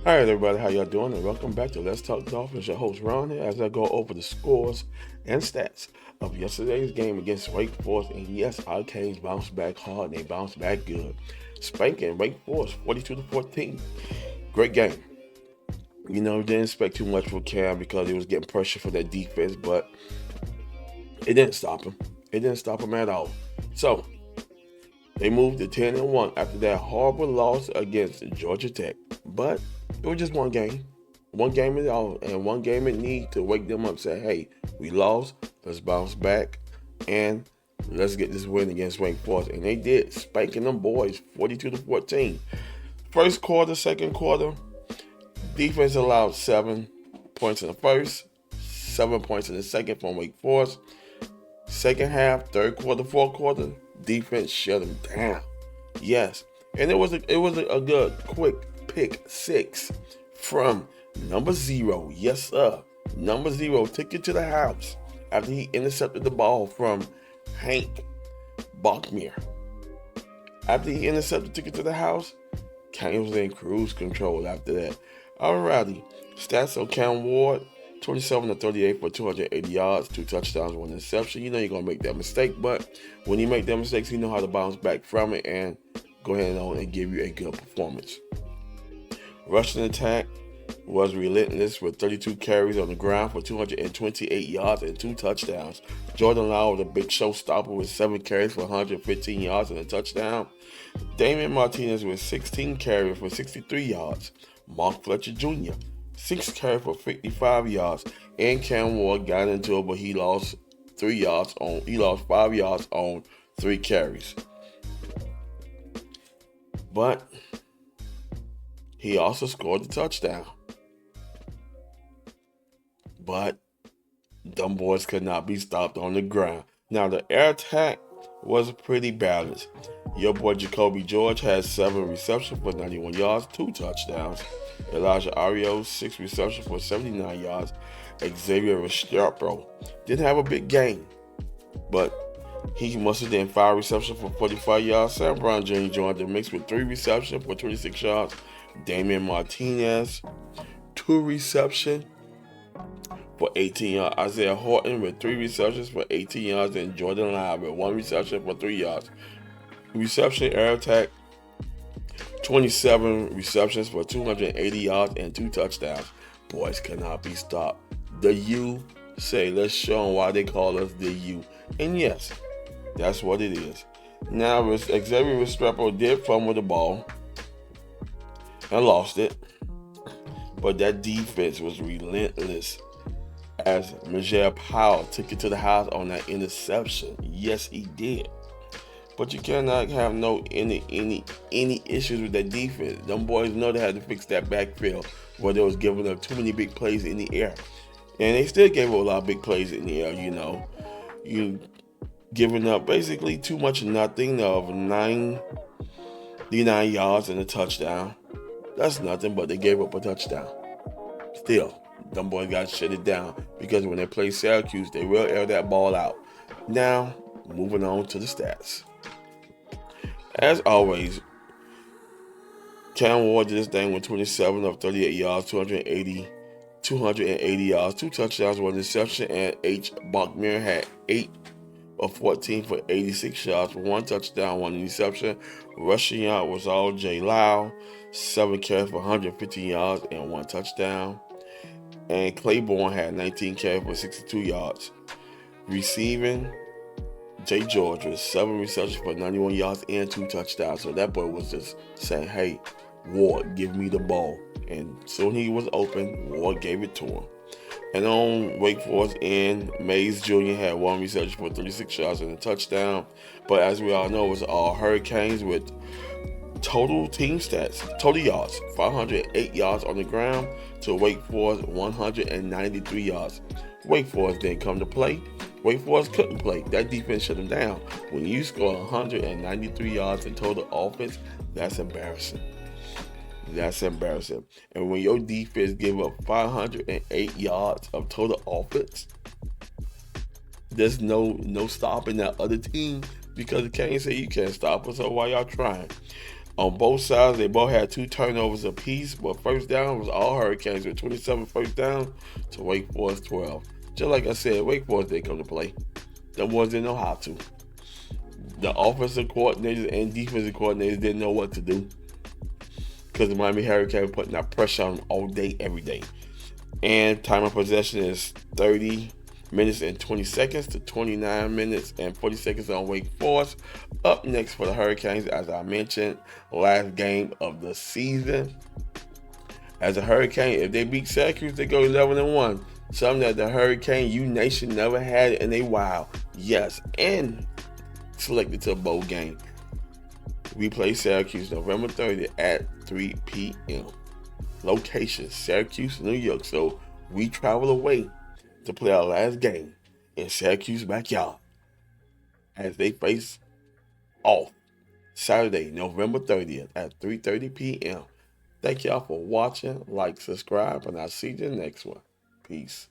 All right, everybody, how y'all doing? And welcome back to Let's Talk Dolphins. Your host Ron here as I go over the scores and stats of yesterday's game against Wake Forest. And yes, our Canes bounced back hard and they bounced back good, spanking Wake Forest 42-14. Great game. Didn't expect too much from Cam because he was getting pressure for that defense, but it didn't stop him. It didn't stop him at all. So they moved to 10-1 after that horrible loss against Georgia Tech, but it was just one game. One game at all, and one game it need to wake them up, say, hey, we lost, let's bounce back, and let's get this win against Wake Forest. And they did, spanking them boys 42-14. First quarter, second quarter, defense allowed 7 points in the first, 7 points in the second from Wake Forest. Second half, third quarter, fourth quarter, defense shut them down. Yes, and it was a good, quick pick six from number 0. Yes, sir. Number 0 took it to the house after he intercepted the ball from Hank Bachmere. After he intercepted, took it to the house, Cam was in cruise control after that. Alrighty, stats on Cam Ward, 27-38 for 280 yards, 2 touchdowns, 1 interception. You know you're going to make that mistake, but when you make that mistakes, you know how to bounce back from it and go ahead and give you a good performance. Rushing attack was relentless with 32 carries on the ground for 228 yards and 2 touchdowns. Jordan Lau was a big showstopper with 7 carries for 115 yards and a touchdown. Damian Martinez with 16 carries for 63 yards. Mark Fletcher Jr., 6 carries for 55 yards. And Cam Ward got into it, but he lost 5 yards on 3 carries. But he also scored the touchdown. But them boys could not be stopped on the ground. Now, the air attack was pretty balanced. Your boy Jacoby George had 7 receptions for 91 yards, 2 touchdowns. Elijah Arios, 6 receptions for 79 yards. Xavier Restrepo didn't have a big game, but he must have done 5 receptions for 45 yards. Sam Brown Jr. joined the mix with 3 receptions for 26 yards. Damian Martinez, 2 receptions for 18 yards. Isaiah Horton with 3 receptions for 18 yards. And Jordan Lau with 1 reception for 3 yards. Reception air attack, 27 receptions for 280 yards and 2 touchdowns. Boys cannot be stopped. The U say, let's show them why they call us the U. And yes, that's what it is. Now, Xavier Restrepo did fumble the ball and lost it, but that defense was relentless as Majel Powell took it to the house on that interception. Yes, he did. But you cannot have any issues with that defense. Them boys know they had to fix that backfield where they was giving up too many big plays in the air. And they still gave up a lot of big plays in the air, You giving up basically too much nothing of 99 yards and a touchdown. That's nothing, but they gave up a touchdown. Still, them boys got to shut it down because when they play Syracuse, they will air that ball out. Now, moving on to the stats. As always, Cam Ward did this thing with 27 of 38 yards, 280 yards, 2 touchdowns, 1 interception, and H. Bachmere had 8 of 14 for 86 yards, 1 touchdown, 1 interception. Rushing yard was all J. Lau, 7 carries for 115 yards and 1 touchdown. And Claiborne had 19 carries for 62 yards. Receiving, Jay George was 7 receptions for 91 yards and 2 touchdowns. So that boy was just saying, hey, Ward, give me the ball. And soon he was open, Ward gave it to him. And on Wake Forest end, Mays Jr. had 1 reception for 36 yards and a touchdown. But as we all know, it was all Hurricanes with total team stats, total yards, 508 yards on the ground to Wake Forest 193 yards. Wake Forest didn't come to play. Wake Forest couldn't play. That defense shut them down. When you score 193 yards in total offense, that's embarrassing. That's embarrassing. And when your defense give up 508 yards of total offense, there's no stopping that other team because the can't say you can't stop us. So why y'all trying? On both sides, they both had 2 turnovers apiece, but first down was all Hurricanes with 27 first down to Wake Forest 12. Just like I said, Wake Forest didn't come to play. The ones didn't know how to. The offensive coordinators and defensive coordinators didn't know what to do because the Miami Hurricanes were putting that pressure on them all day, every day. And time of possession is 30 minutes and 20 seconds to 29 minutes and 40 seconds on Wake Forest. Up next for the Hurricanes, as I mentioned, last game of the season. As a Hurricane, if they beat Syracuse, they go 11-1. Something that the Hurricane U Nation never had in a while. Yes, and selected to a bowl game. We play Syracuse November 30th at 3 p.m. Location, Syracuse, New York. So we travel away to play our last game in Syracuse backyard as they face off Saturday, November 30th at 3:30 p.m. Thank y'all for watching. Like, subscribe, and I'll see you in the next one. Peace.